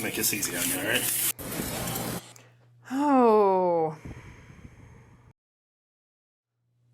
Make this easy on you, all right? Oh.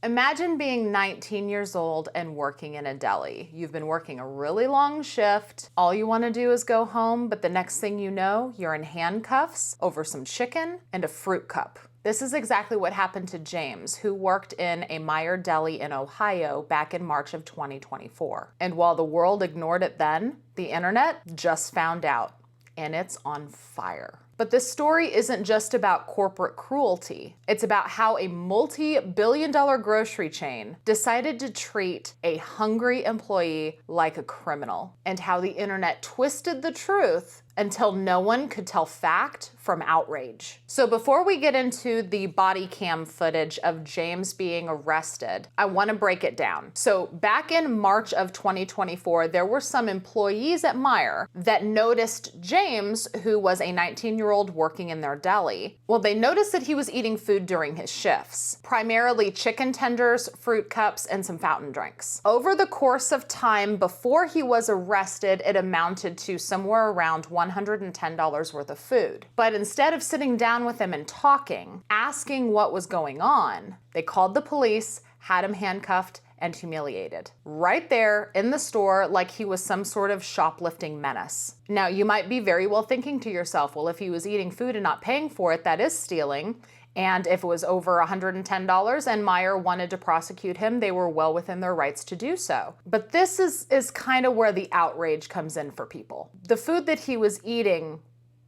Imagine being 19 years old and working in a deli. You've been working a really long shift. All you want to do is go home, but the next thing you know, you're in handcuffs over some chicken and a fruit cup. This is exactly what happened to James, who worked in a Meijer deli in Ohio back in March of 2024. And while the world ignored it then, the internet just found out, and it's on fire. But this story isn't just about corporate cruelty. It's about how a multi-billion-dollar grocery chain decided to treat a hungry employee like a criminal, and how the internet twisted the truth until no one could tell fact from outrage. So before we get into the body cam footage of James being arrested, I want to break it down. So back in March of 2024, there were some employees at Meijer that noticed James, who was a 19-year-old working in their deli. Well, they noticed that he was eating food during his shifts, primarily chicken tenders, fruit cups, and some fountain drinks. Over the course of time before he was arrested, it amounted to somewhere around $110 worth of food. But instead of sitting down with him and talking, asking what was going on, they called the police, had him handcuffed, and humiliated. Right there in the store, like he was some sort of shoplifting menace. Now, you might be very well thinking to yourself, well, if he was eating food and not paying for it, that is stealing. And if it was over $110 and Meijer wanted to prosecute him, they were well within their rights to do so. But this is kind of where the outrage comes in for people. The food that he was eating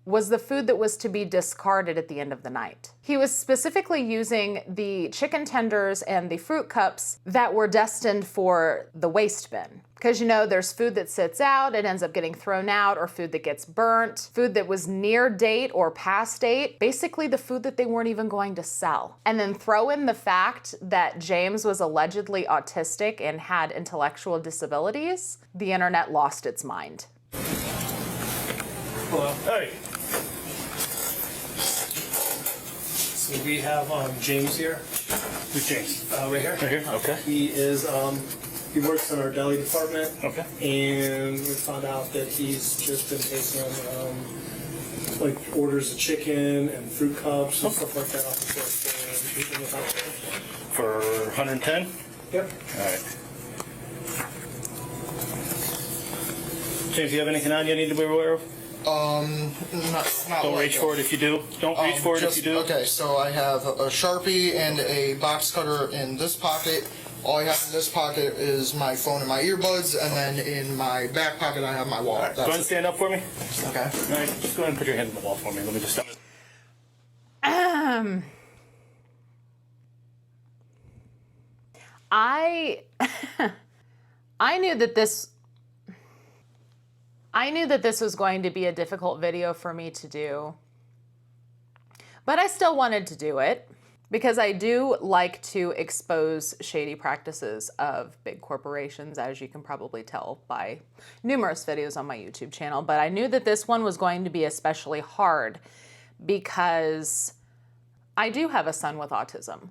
was the food that was to be discarded at the end of the night. He was specifically using the chicken tenders and the fruit cups that were destined for the waste bin. Because you know, there's food that sits out, it ends up getting thrown out, or food that gets burnt, food that was near date or past date, basically the food that they weren't even going to sell. And then throw in the fact that James was allegedly autistic and had intellectual disabilities, the internet lost its mind. Hello. Hey. So we have James here. Who's James? Right here. Right here? Okay. He is he works in our deli department. Okay. And we found out that he's just been taking like orders of chicken and fruit cups and stuff like that off the store For 110? Yep. All right. James, do you have anything on you need to be aware of? Not Don't reach for it if you do. Don't reach for it if you do. Okay, so I have a Sharpie and a box cutter in this pocket. All I have in this pocket is my phone and my earbuds, and then in my back pocket I have my wallet. Right. Go ahead and stand up for me. Okay. All right, just go ahead and put your hand on the wall for me. Let me just stop. I knew that this was going to be a difficult video for me to do, but I still wanted to do it because I do like to expose shady practices of big corporations, as you can probably tell by numerous videos on my YouTube channel. But I knew that this one was going to be especially hard because I do have a son with autism.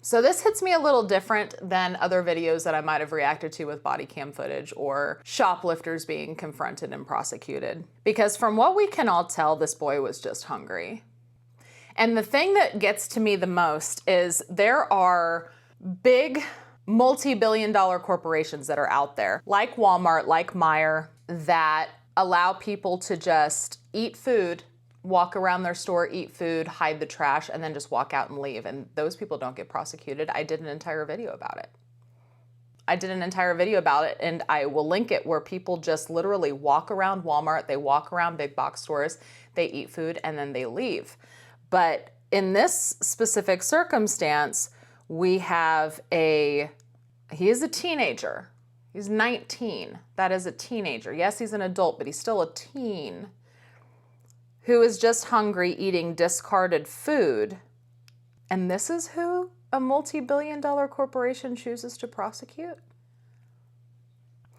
So this hits me a little different than other videos that I might have reacted to with body cam footage or shoplifters being confronted and prosecuted. Because from what we can all tell, this boy was just hungry. And the thing that gets to me the most is there are big multi-billion-dollar corporations that are out there, like Walmart, like Meijer, that allow people to just eat food, walk around their store, eat food, hide the trash, and then just walk out and leave. And those people don't get prosecuted. I did an entire video about it. And I will link it, where people just literally walk around Walmart, they walk around big box stores, they eat food, and then they leave. But in this specific circumstance, we have he is a teenager. He's 19. That is a teenager. Yes, he's an adult, but he's still a teen, who is just hungry, eating discarded food. And this is who a multi-billion-dollar corporation chooses to prosecute?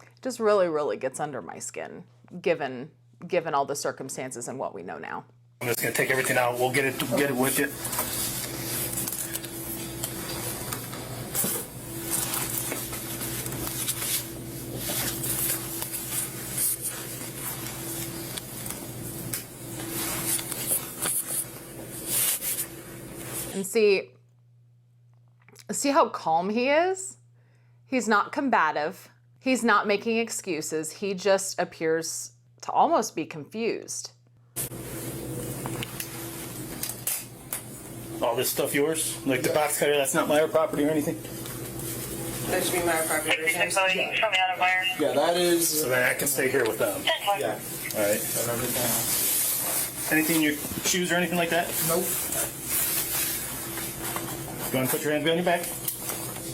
It just really, really gets under my skin, given all the circumstances and what we know now. I'm just gonna take everything out. We'll get it with you. And see how calm he is? He's not combative. He's not making excuses. He just appears to almost be confused. All this stuff yours? Like the box cutter, that's not Meijer property or anything? That should be my property. Yeah, that is. So then I can stay here with them. Yeah. All right. And everything else. Anything in your shoes or anything like that? Nope. Go ahead and put your hands behind your back.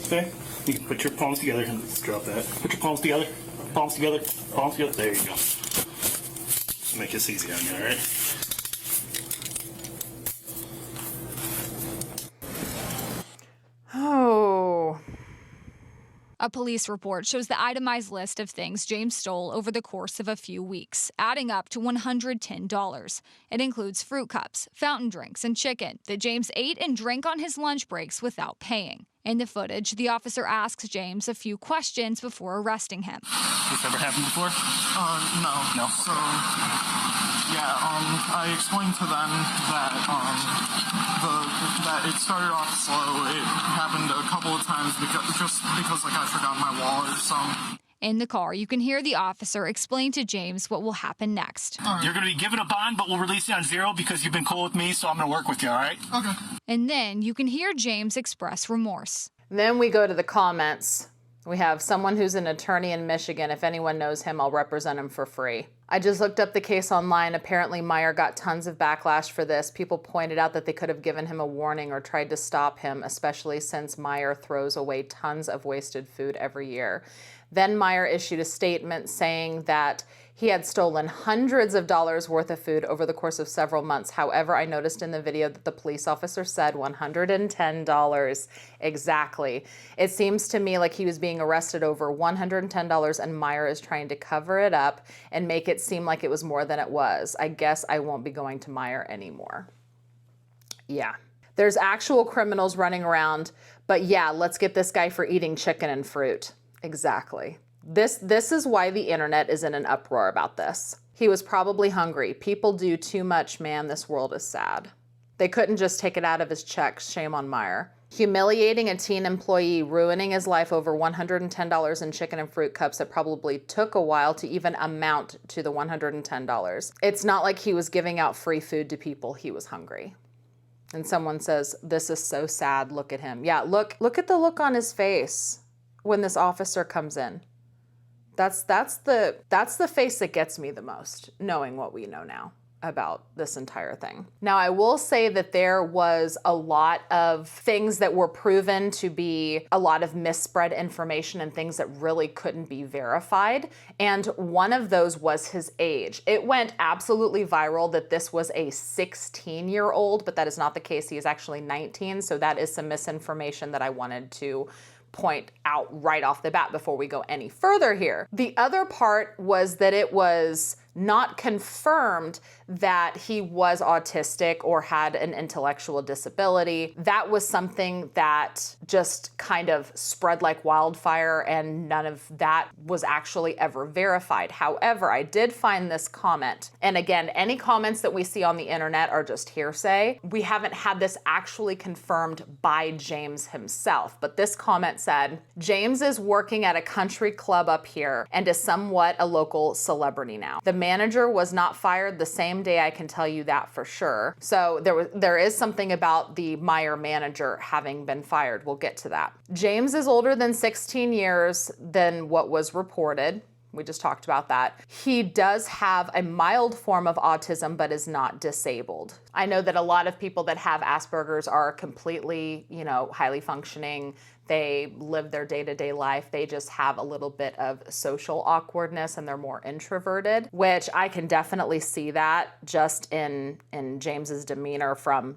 Okay. You can put your palms together and let's drop that. Put your palms together. Palms together. Palms together. There you go. Make this easy on you, all right? Oh. A police report shows the itemized list of things James stole over the course of a few weeks, adding up to $110. It includes fruit cups, fountain drinks, and chicken that James ate and drank on his lunch breaks without paying. In the footage, the officer asks James a few questions before arresting him. This ever happened before? No. No? So, yeah, I explained to them that, that it started off slow. It happened a couple of times because like I forgot my wallet or something. In the car, you can hear the officer explain to James what will happen next. You're going to be given a bond, but we'll release you on zero because you've been cool with me, so I'm going to work with you, all right? Okay. And then you can hear James express remorse. Then we go to the comments. We have someone who's an attorney in Michigan. If anyone knows him, I'll represent him for free. I just looked up the case online. Apparently, Meijer got tons of backlash for this. People pointed out that they could have given him a warning or tried to stop him, especially since Meijer throws away tons of wasted food every year. Then Meijer issued a statement saying that he had stolen hundreds of dollars worth of food over the course of several months. However, I noticed in the video that the police officer said $110 exactly. It seems to me like he was being arrested over $110 and Meijer is trying to cover it up and make it seem like it was more than it was. I guess I won't be going to Meijer anymore. Yeah. There's actual criminals running around, but yeah, let's get this guy for eating chicken and fruit. Exactly. This is why the internet is in an uproar about this. He was probably hungry. People do too much, man. This world is sad. They couldn't just take it out of his checks. Shame on Meijer. Humiliating a teen employee, ruining his life over $110 in chicken and fruit cups that probably took a while to even amount to the $110. It's not like he was giving out free food to people. He was hungry. And someone says, this is so sad. Look at him. Yeah, look at the look on his face when this officer comes in. That's the face that gets me the most, knowing what we know now about this entire thing. Now, I will say that there was a lot of things that were proven to be a lot of misspread information and things that really couldn't be verified. And one of those was his age. It went absolutely viral that this was a 16-year-old, but that is not the case. He is actually 19. So that is some misinformation that I wanted to point out right off the bat before we go any further here. The other part was that it was not confirmed that he was autistic or had an intellectual disability. That was something that just kind of spread like wildfire, and none of that was actually ever verified. However, I did find this comment, and again, any comments that we see on the internet are just hearsay. We haven't had this actually confirmed by James himself, but this comment said, James is working at a country club up here and is somewhat a local celebrity now. The manager was not fired the same day, I can tell you that for sure. So there is something about the Meijer manager having been fired. We'll get to that. James is older than 16 years than what was reported. We just talked about that. He does have a mild form of autism, but is not disabled. I know that a lot of people that have Asperger's are completely, highly functioning. They live their day-to-day life. They just have a little bit of social awkwardness and they're more introverted, which I can definitely see that just in James's demeanor from,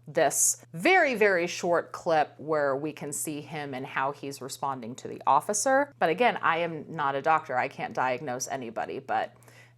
this very, very short clip where we can see him and how he's responding to the officer. But again, I am not a doctor. I can't diagnose anybody, but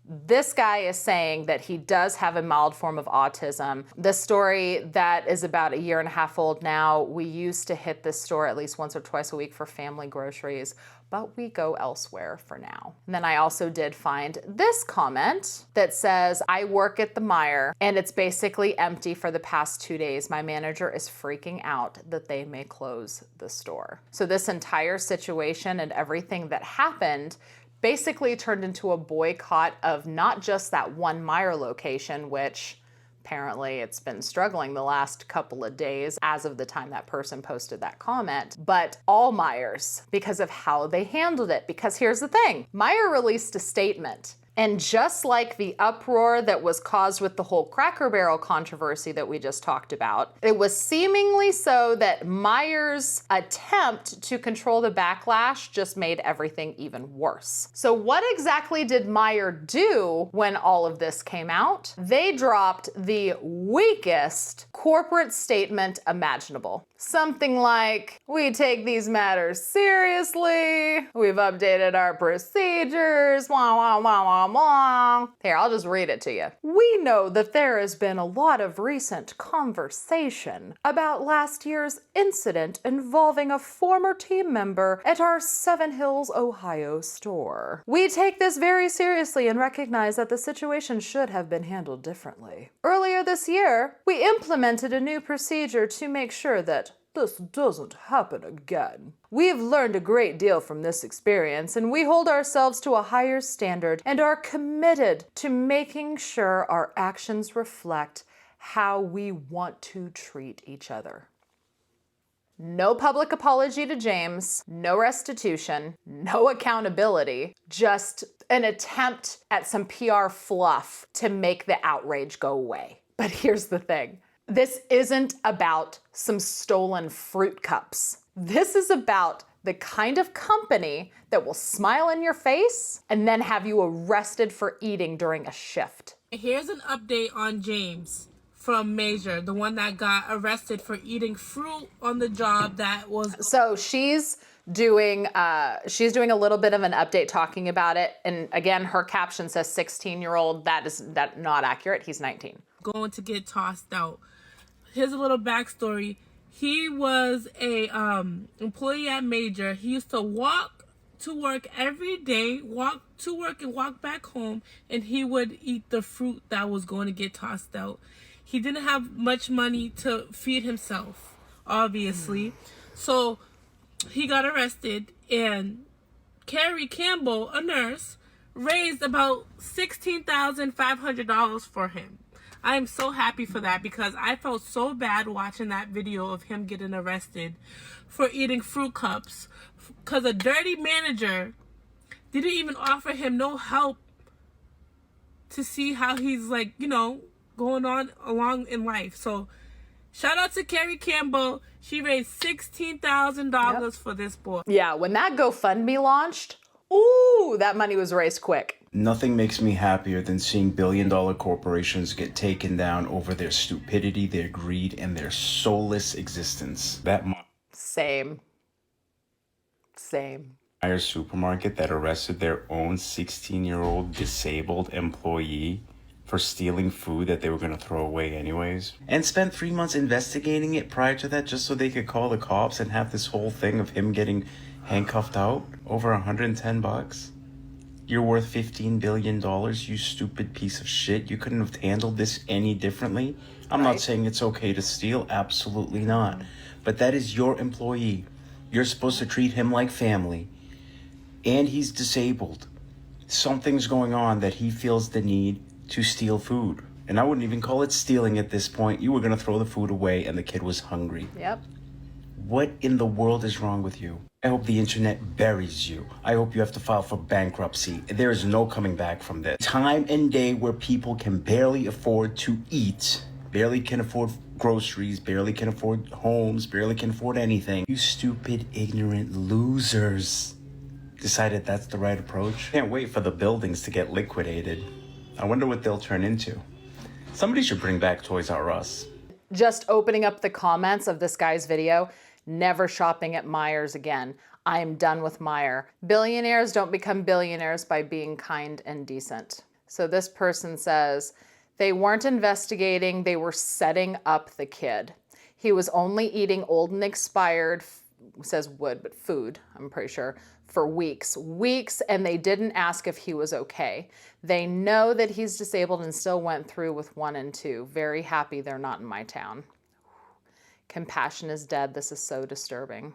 This guy is saying that he does have a mild form of autism. This story that is about 1.5 years old now, we used to hit this store at least once or twice a week for family groceries, but we go elsewhere for now. And then I also did find this comment that says, I work at the Meijer and it's basically empty for the past 2 days. My manager is freaking out that they may close the store. So this entire situation and everything that happened basically turned into a boycott of not just that one Meijer location, which apparently it's been struggling the last couple of days as of the time that person posted that comment, but all Meijers because of how they handled it. Because here's the thing, Meijer released a statement. And just like the uproar that was caused with the whole Cracker Barrel controversy that we just talked about, it was seemingly so that Meijer's attempt to control the backlash just made everything even worse. So what exactly did Meijer do when all of this came out? They dropped the weakest corporate statement imaginable. Something like, we take these matters seriously, we've updated our procedures, wah, wah, wah, wah, wah. Here, I'll just read it to you. We know that there has been a lot of recent conversation about last year's incident involving a former team member at our Seven Hills, Ohio store. We take this very seriously and recognize that the situation should have been handled differently. Earlier this year, we implemented a new procedure to make sure that this doesn't happen again. We have learned a great deal from this experience, and we hold ourselves to a higher standard and are committed to making sure our actions reflect how we want to treat each other. No public apology to James, no restitution, no accountability, just an attempt at some PR fluff to make the outrage go away. But here's the thing. This isn't about some stolen fruit cups. This is about the kind of company that will smile in your face and then have you arrested for eating during a shift. Here's an update on James from Meijer, the one that got arrested for eating fruit on the job that was... So she's doing a little bit of an update talking about it. And again, her caption says 16-year-old. That not accurate. He's 19. Going to get tossed out. Here's a little backstory. He was a employee at Meijer. He used to walk to work every day, walk to work and walk back home, and he would eat the fruit that was going to get tossed out. He didn't have much money to feed himself, obviously. So he got arrested, and Carrie Campbell, a nurse, raised about $16,500 for him. I am so happy for that because I felt so bad watching that video of him getting arrested for eating fruit cups because a dirty manager didn't even offer him no help to see how he's going on along in life. So shout out to Carrie Campbell. She raised $16,000 for this boy. Yeah, when that GoFundMe launched, ooh, that money was raised quick. Nothing makes me happier than seeing billion-dollar corporations get taken down over their stupidity, their greed, and their soulless existence. Same. Meijer supermarket that arrested their own 16-year-old disabled employee for stealing food that they were going to throw away anyways, and spent 3 months investigating it prior to that just so they could call the cops and have this whole thing of him getting handcuffed out over $110. You're worth $15 billion, you stupid piece of shit. You couldn't have handled this any differently. I'm not saying it's okay to steal, absolutely not. But that is your employee. You're supposed to treat him like family. And he's disabled. Something's going on that he feels the need to steal food. And I wouldn't even call it stealing at this point. You were going to throw the food away and the kid was hungry. Yep. What in the world is wrong with you? I hope the internet buries you. I hope you have to file for bankruptcy. There is no coming back from this. Time and day where people can barely afford to eat, barely can afford groceries, barely can afford homes, barely can afford anything. You stupid, ignorant losers decided that's the right approach. Can't wait for the buildings to get liquidated. I wonder what they'll turn into. Somebody should bring back Toys R Us. Just opening up the comments of this guy's video, never shopping at Meijer's again. I am done with Meijer. Billionaires don't become billionaires by being kind and decent. So this person says, they weren't investigating, they were setting up the kid. He was only eating old and expired, says wood, but food, I'm pretty sure, for weeks, and they didn't ask if he was okay. They know that he's disabled and still went through with 1 and 2. Very happy they're not in my town. Compassion is dead. This is so disturbing.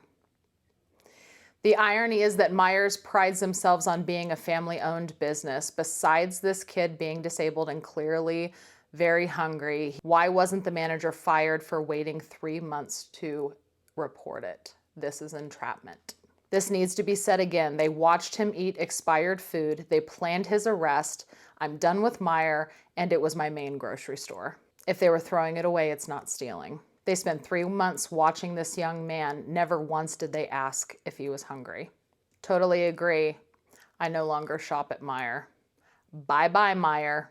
The irony is that Meijer's prides themselves on being a family-owned business. Besides this kid being disabled and clearly very hungry, why wasn't the manager fired for waiting 3 months to report it? This is entrapment. This needs to be said again. They watched him eat expired food. They planned his arrest. I'm done with Meijer, and it was my main grocery store. If they were throwing it away, it's not stealing. They spent 3 months watching this young man. Never once did they ask if he was hungry. Totally agree. I no longer shop at Meijer. Bye-bye, Meijer.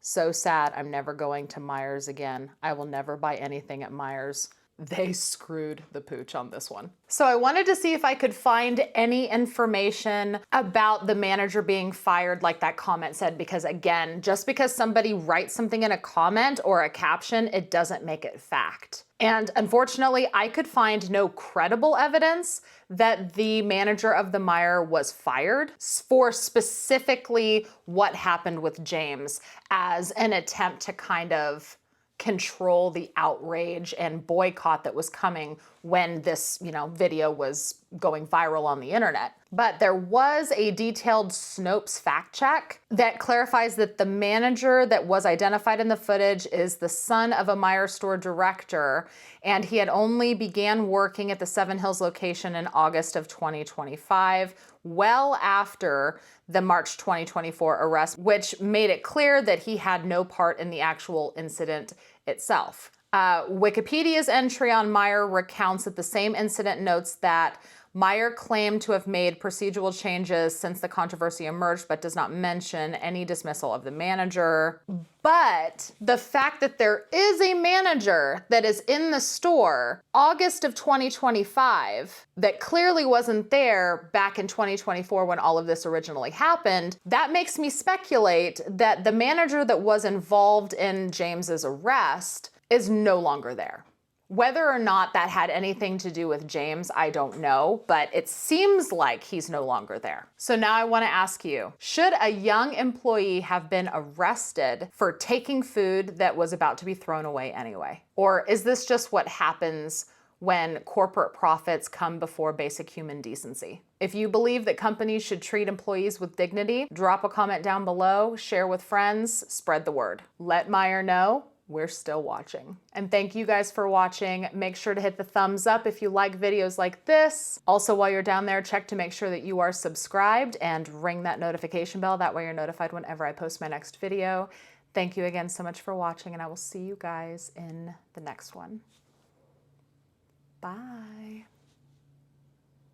So sad. I'm never going to Meijer's again. I will never buy anything at Meijer's. They screwed the pooch on this one. So I wanted to see if I could find any information about the manager being fired like that comment said, because again, just because somebody writes something in a comment or a caption, it doesn't make it fact. And unfortunately, I could find no credible evidence that the manager of the Meijer was fired for specifically what happened with James as an attempt to kind of control the outrage and boycott that was coming when this, video was going viral on the internet. But there was a detailed Snopes fact check that clarifies that the manager that was identified in the footage is the son of a Meijer store director, and he had only began working at the Seven Hills location in August of 2025, well after the March 2024 arrest, which made it clear that he had no part in the actual incident itself. Wikipedia's entry on Meijer recounts that the same incident notes that Meijer claimed to have made procedural changes since the controversy emerged, but does not mention any dismissal of the manager. But the fact that there is a manager that is in the store August of 2025 that clearly wasn't there back in 2024 when all of this originally happened, that makes me speculate that the manager that was involved in James's arrest is no longer there. Whether or not that had anything to do with James, I don't know, but it seems like he's no longer there. So now I want to ask you, should a young employee have been arrested for taking food that was about to be thrown away anyway? Or is this just what happens when corporate profits come before basic human decency? If you believe that companies should treat employees with dignity, drop a comment down below, share with friends, spread the word. Let Meijer know we're still watching. And thank you guys for watching. Make sure to hit the thumbs up if you like videos like this. Also, while you're down there, check to make sure that you are subscribed and ring that notification bell. That way you're notified whenever I post my next video. Thank you again so much for watching, and I will see you guys in the next one. Bye.